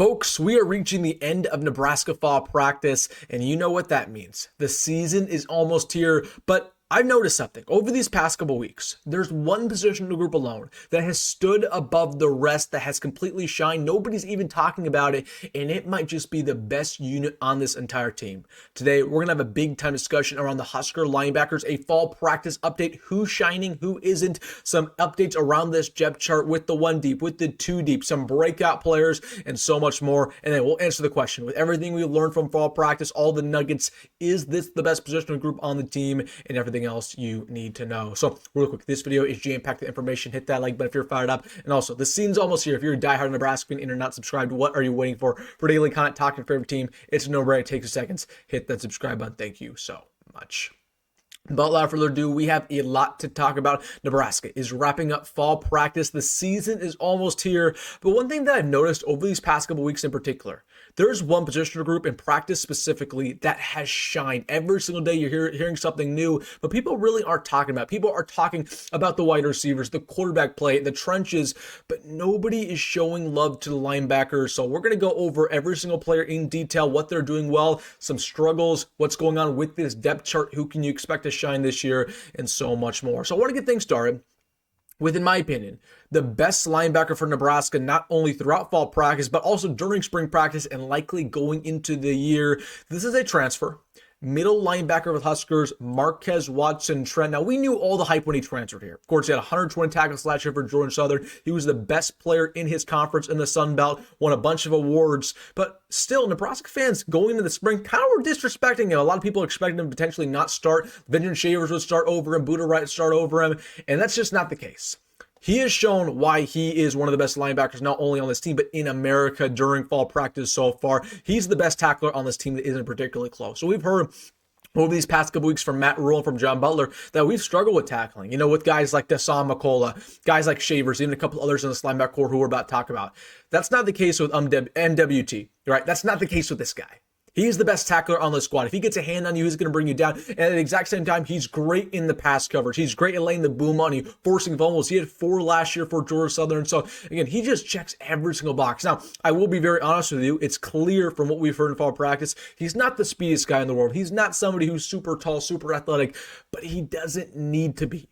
Folks, we are reaching the end of Nebraska fall practice, and you know what that means. The season is almost here, but I've noticed something. Over these past couple weeks, there's one positional group alone that has stood above the rest, that has completely shined. Nobody's even talking about it, and it might just be the best unit on this entire team. Today, we're going to have a big time discussion around the Husker linebackers, a fall practice update, who's shining, who isn't, some updates around this depth chart with the 1 deep, with the 2 deep, some breakout players, and so much more. And then we'll answer the question, with everything we learned from fall practice, all the nuggets, is this the best positional group on the team, and everything else you need to know. So real quick, this video is jam-packed with information. Hit that like button if you're fired up. And also, the season's almost here. If you're a diehard Nebraska fan and you're not subscribed, what are you waiting for? For daily content, talking your favorite team, it's a no-brainer. It takes 2 seconds. Hit that subscribe button. Thank you so much. But without further ado, we have a lot to talk about. Nebraska is wrapping up fall practice. The season is almost here. But one thing that I've noticed over these past couple weeks in particular, there's one positional group in practice specifically that has shined. Every single day you're hearing something new, but people really aren't talking about it. People are talking about the wide receivers, the quarterback play, the trenches, but nobody is showing love to the linebackers. So we're going to go over every single player in detail, what they're doing well, some struggles, what's going on with this depth chart, who can you expect to shine this year, and so much more. So I want to get things started with, in my opinion, the best linebacker for Nebraska, not only throughout fall practice, but also during spring practice and likely going into the year. This is a transfer. Middle linebacker with Huskers, Marquez Watson-Trent. Now, we knew all the hype when he transferred here. Of course, he had 120 tackles last year for Georgia Southern. He was the best player in his conference in the Sun Belt, won a bunch of awards. But still, Nebraska fans going into the spring kind of were disrespecting him. A lot of people expected him to potentially not start. Vincent Shavers would start over him, Buda Wright would start over him, and that's just not the case. He has shown why he is one of the best linebackers, not only on this team, but in America during fall practice so far. He's the best tackler on this team that isn't particularly close. So we've heard over these past couple weeks from Matt Rule and from John Butler that we've struggled with tackling, with guys like Dasan McCullough, guys like Shavers, even a couple others in this linebacker core who we're about to talk about. That's not the case with MWT, right? That's not the case with this guy. He's the best tackler on the squad. If he gets a hand on you, he's going to bring you down. And at the exact same time, he's great in the pass coverage. He's great at laying the boom on you, forcing fumbles. He had 4 last year for Georgia Southern. So again, he just checks every single box. Now, I will be very honest with you. It's clear from what we've heard in fall practice, he's not the speediest guy in the world. He's not somebody who's super tall, super athletic, but he doesn't need to be.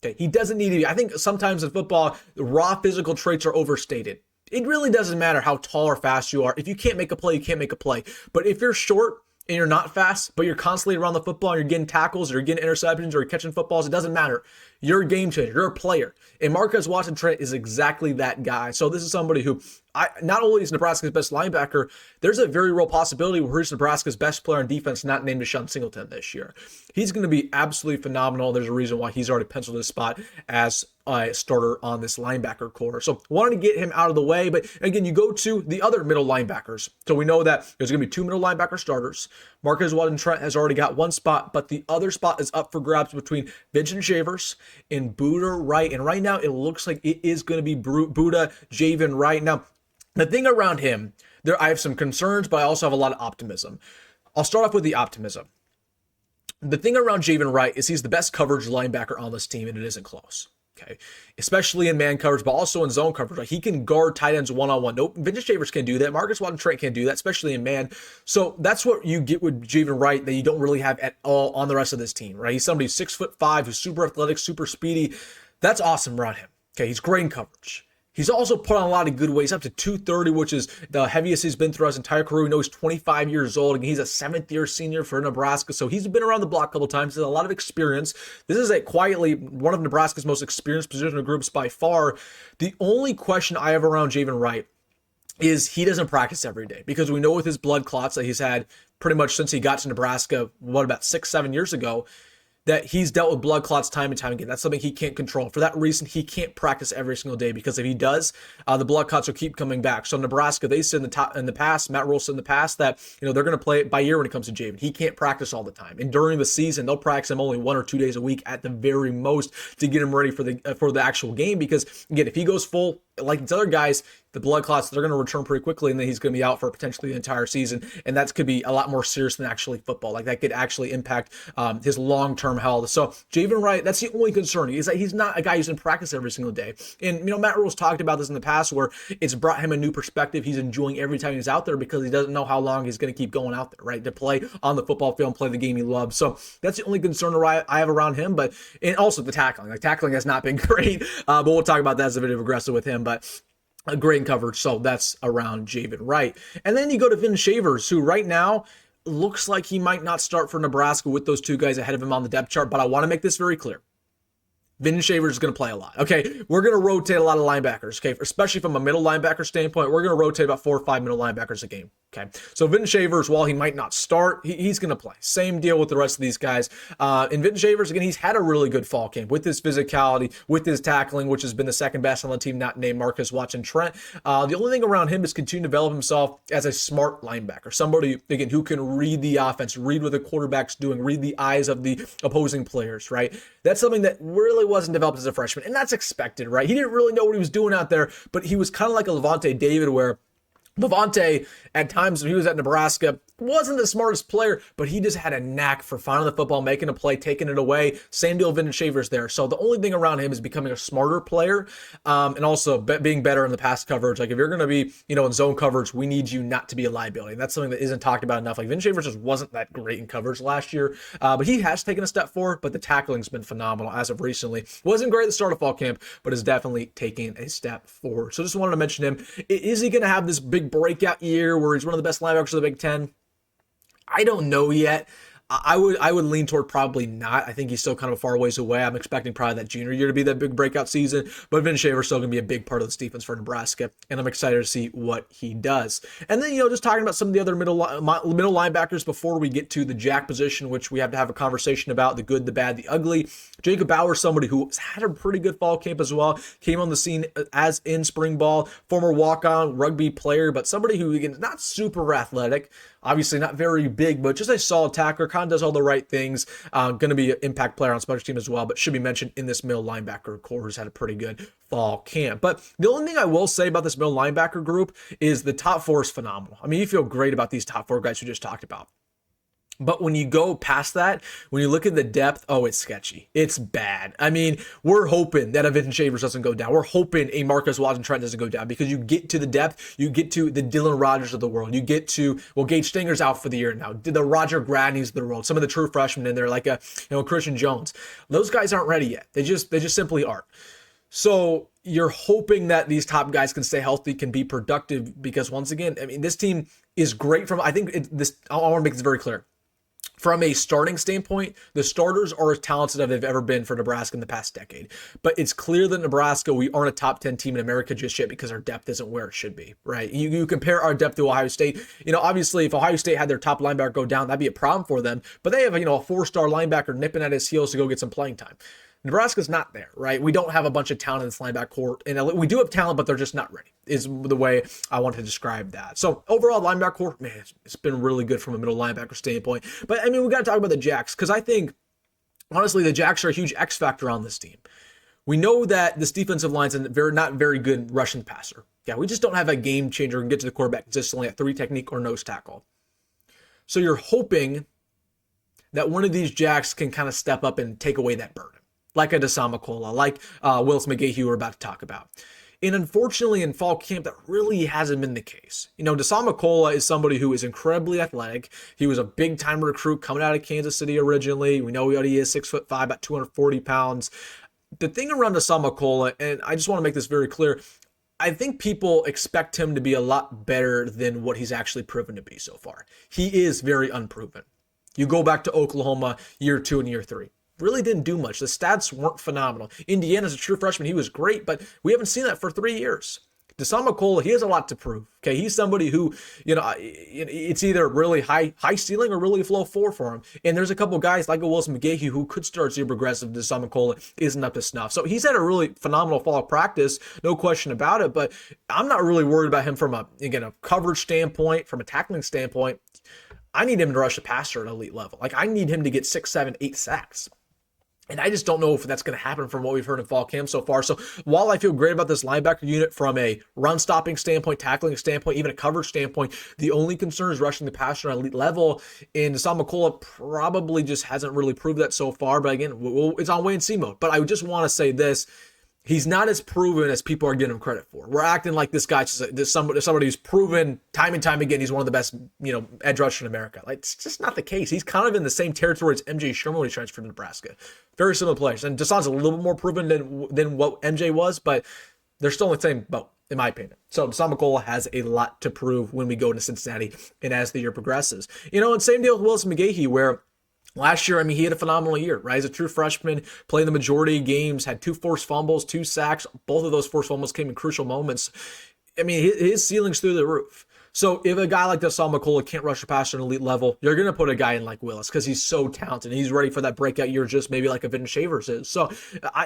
Okay, he doesn't need to be. I think sometimes in football, the raw physical traits are overstated. It really doesn't matter how tall or fast you are. If you can't make a play, you can't make a play. But if you're short and you're not fast, but you're constantly around the football and you're getting tackles or you're getting interceptions or you're catching footballs, it doesn't matter. You're a game changer. You're a player. And Marquez Watson-Trent is exactly that guy. So this is somebody who, not only is Nebraska's best linebacker, there's a very real possibility where he's Nebraska's best player on defense, not named Deshaun Singleton this year. He's going to be absolutely phenomenal. There's a reason why he's already penciled his spot as a starter on this linebacker core. So wanted to get him out of the way. But again, you go to the other middle linebackers. So we know that there's going to be 2 middle linebacker starters. Marquez Watson-Trent has already got 1 spot, but the other spot is up for grabs between Vincent Shavers and Buda Wright. And right now, it looks like it is going to be Buda Javin Wright. Now, the thing around him, I have some concerns, but I also have a lot of optimism. I'll start off with the optimism. The thing around Javin Wright is he's the best coverage linebacker on this team, and it isn't close. Okay, especially in man coverage, but also in zone coverage. Like, he can guard tight ends one-on-one. Nope, Vincent Shavers can do that. Marquez Watson-Trent can't do that, especially in man. So that's what you get with Javin Wright that you don't really have at all on the rest of this team, right? He's somebody 6'5", who's super athletic, super speedy. That's awesome around him. Okay, he's great in coverage. He's also put on a lot of good weight. He's up to 230, which is the heaviest he's been throughout his entire career. We know he's 25 years old, and he's a 7th-year senior for Nebraska, so he's been around the block a couple times. He has a lot of experience. This is quietly one of Nebraska's most experienced positional groups by far. The only question I have around Javin Wright is he doesn't practice every day, because we know with his blood clots that he's had pretty much since he got to Nebraska, about 6-7 years ago, that he's dealt with blood clots time and time again. That's something he can't control. For that reason, he can't practice every single day, because if he does, the blood clots will keep coming back. So Nebraska, they said in the past, Matt Rule said in the past that they're going to play it by ear when it comes to Javin. He can't practice all the time, and during the season, they'll practice him only 1 or 2 days a week at the very most to get him ready for the actual game. Because again, if he goes full like these other guys, the blood clots, they're going to return pretty quickly, and then he's going to be out for potentially the entire season. And that could be a lot more serious than actually football. Like that could actually impact his long-term health. So Javin Wright, that's the only concern. Is that he's not a guy who's in practice every single day. And, Matt Rule's talked about this in the past where it's brought him a new perspective. He's enjoying every time he's out there because he doesn't know how long he's going to keep going out there, right? To play on the football field and play the game he loves. So that's the only concern I have around him. And also the tackling. Like tackling has not been great, but we'll talk about that as the video progresses with him. But a great coverage, so that's around Javin Wright. And then you go to Vin Shavers, who right now looks like he might not start for Nebraska with those two guys ahead of him on the depth chart, but I want to make this very clear. Vin Shavers is going to play a lot. Okay, we're going to rotate a lot of linebackers. Okay, especially from a middle linebacker standpoint, we're going to rotate about 4 or 5 middle linebackers a game. Okay, so Vin Shavers, while he might not start, he's going to play. Same deal with the rest of these guys. And Vin Shavers, again, he's had a really good fall camp with his physicality, with his tackling, which has been the second best on the team, not named Marcus Watson Trent. The only thing around him is continue to develop himself as a smart linebacker, somebody, again, who can read the offense, read what the quarterback's doing, read the eyes of the opposing players, right? That's something that really wasn't developed as a freshman, and that's expected, right? He didn't really know what he was doing out there, but he was kind of like a Levante David, where Levante, at times when he was at Nebraska, wasn't the smartest player, but he just had a knack for finding the football, making a play, taking it away. Same deal, Vin Shavers there. So the only thing around him is becoming a smarter player, and also being better in the pass coverage. Like if you're going to be, in zone coverage, we need you not to be a liability. And that's something that isn't talked about enough. Like Vin Shavers just wasn't that great in coverage last year, but he has taken a step forward. But the tackling's been phenomenal as of recently. Wasn't great at the start of fall camp, but is definitely taking a step forward. So just wanted to mention him. Is he going to have this big breakout year where he's one of the best linebackers of the Big Ten? I don't know yet. I would lean toward probably not. I think he's still kind of a far ways away. I'm expecting probably that junior year to be that big breakout season, but Vin Shavers still going to be a big part of this defense for Nebraska, and I'm excited to see what he does. And then, just talking about some of the other middle linebackers before we get to the jack position, which we have to have a conversation about, the good, the bad, the ugly. Jacob Bauer, somebody who had a pretty good fall camp as well, came on the scene as in spring ball, former walk-on rugby player, but somebody who, again, is not super athletic, obviously not very big, but just a solid tackler, kind of does all the right things. Going to be an impact player on special team as well, but should be mentioned in this middle linebacker core who's had a pretty good fall camp. But the only thing I will say about this middle linebacker group is the top four is phenomenal. I mean, you feel great about these top four guys we just talked about. But when you go past that, when you look at the depth, it's sketchy. It's bad. I mean, we're hoping that a Vincent Shavers doesn't go down. We're hoping a Marcus Watson Trent doesn't go down, because you get to the depth, you get to the Dylan Rogers of the world. You get to, Gage Stinger's out for the year now. The Roger Gradneys of the world. Some of the true freshmen in there, like Christian Jones. Those guys aren't ready yet. They just simply aren't. So you're hoping that these top guys can stay healthy, can be productive, because once again, I mean, this team is great I want to make this very clear. From a starting standpoint, the starters are as talented as they've ever been for Nebraska in the past decade. But it's clear that Nebraska, we aren't a top 10 team in America just yet because our depth isn't where it should be, right? You compare our depth to Ohio State. Obviously, if Ohio State had their top linebacker go down, that'd be a problem for them. But they have, a 4-star linebacker nipping at his heels to go get some playing time. Nebraska's not there, right? We don't have a bunch of talent in this linebacker court, and we do have talent, but they're just not ready, is the way I want to describe that. So overall, linebacker court, man, it's been really good from a middle linebacker standpoint. But I mean, we got to talk about the jacks, because I think, honestly, the jacks are a huge X factor on this team. We know that this defensive line's not very good rushing the passer. Yeah, we just don't have a game changer and get to the quarterback consistently at 3 technique or nose tackle. So you're hoping that one of these jacks can kind of step up and take away that burden, like a Dasan Convo, like Wilson McGahee we're about to talk about. And unfortunately, in fall camp, that really hasn't been the case. Dasan Convo is somebody who is incredibly athletic. He was a big-time recruit coming out of Kansas City originally. We know he is 6'5", about 240 pounds. The thing around Dasan Convo, and I just want to make this very clear, I think people expect him to be a lot better than what he's actually proven to be so far. He is very unproven. You go back to Oklahoma year 2 and year 3. Really didn't do much. The stats weren't phenomenal. Indiana, as a true freshman, he was great, but we haven't seen that for 3 years. Dasan Convo, he has a lot to prove. Okay, he's somebody who, it's either really high ceiling or really low floor for him. And there's a couple guys like a Wilson McGahee who could start super aggressive. Dasan Convo isn't up to snuff. So he's had a really phenomenal fall of practice, no question about it. But I'm not really worried about him from a coverage standpoint, from a tackling standpoint. I need him to rush the passer at an elite level. Like, I need him to get 6, 7, 8 sacks. And I just don't know if that's going to happen from what we've heard in fall camp so far. So while I feel great about this linebacker unit from a run stopping standpoint, tackling standpoint, even a coverage standpoint, the only concern is rushing the passer at elite level. And Dasan Convo probably just hasn't really proved that so far. But again, it's on wait and see mode. But I just want to say this. He's not as proven as people are giving him credit for. We're acting like this guy's just somebody who's proven time and time again he's one of the best, edge rushers in America. Like, it's just not the case. He's kind of in the same territory as MJ Sherman when he transferred to Nebraska. Very similar players. And Dasan's a little bit more proven than what MJ was, but they're still in the same boat, in my opinion. So Dasan Convo has a lot to prove when we go into Cincinnati and as the year progresses. And same deal with Wilson Mekhi, where last year, he had a phenomenal year, right? As a true freshman, playing the majority of games, had 2 forced fumbles, 2 sacks. Both of those forced fumbles came in crucial moments. His ceiling's through the roof. So if a guy like Dasan Convo can't rush a passer at an elite level, you're going to put a guy in like Willis because he's so talented. And he's ready for that breakout year just maybe like a Vincent Shavers is. So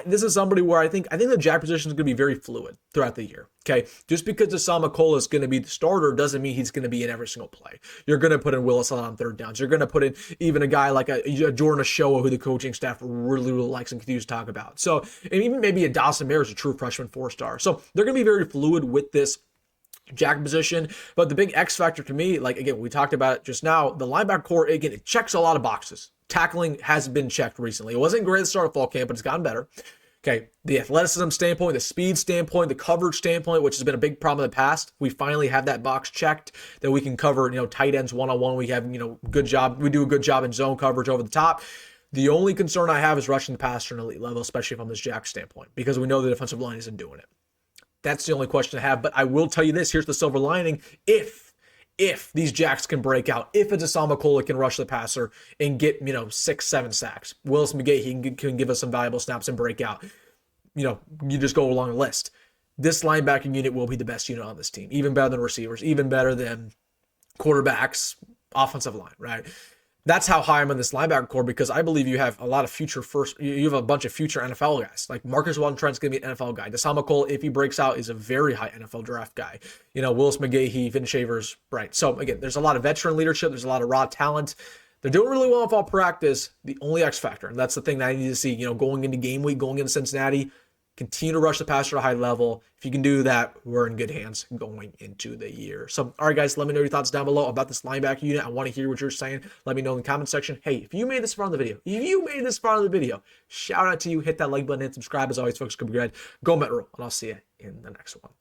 this is somebody where I think the jack position is going to be very fluid throughout the year. Okay, just because Dasan Convo is going to be the starter doesn't mean he's going to be in every single play. You're going to put in Willis on third downs. You're going to put in even a guy like a Jordan Ashoa, who the coaching staff really, really likes and continues to talk about. So, and even maybe a Dawson Mayer, a true freshman 4-star. So they're going to be very fluid with this jack position. But the big X factor to me, like, again, we talked about it just now, the linebacker core, again, it checks a lot of boxes. Tackling has been checked recently. It wasn't great at the start of fall camp, but it's gotten better. Okay, the athleticism standpoint, the speed standpoint, the coverage standpoint, which has been a big problem in the past, we finally have that box checked that we can cover, tight ends one-on-one. We have, good job. We do a good job in zone coverage over the top. The only concern I have is rushing the passer at an elite level, especially from this jack standpoint, because we know the defensive line isn't doing it. That's the only question I have. But I will tell you this. Here's the silver lining. If these jacks can break out, if a Dasan Convo can rush the passer and get, 6-7 sacks, Wilson Mekhi can give us some valuable snaps and break out. You just go along the list. This linebacking unit will be the best unit on this team. Even better than receivers, even better than quarterbacks, offensive line, right? That's how high I'm on this linebacker core, because I believe you have a lot of you have a bunch of future NFL guys. Like Marcus Walton-Trent's going to be an NFL guy. Dasan Convo, if he breaks out, is a very high NFL draft guy. Willis Mekhi, Vin Shavers, right? So again, there's a lot of veteran leadership. There's a lot of raw talent. They're doing really well in fall practice. The only X factor, and that's the thing that I need to see, going into game week, going into Cincinnati, continue to rush the passer at a high level. If you can do that, we're in good hands going into the year. So, all right, guys, let me know your thoughts down below about this linebacker unit. I want to hear what you're saying. Let me know in the comment section. Hey, if you made this far in the video, shout out to you. Hit that like button and subscribe. As always, folks, go be good. Go Met Rule, and I'll see you in the next one.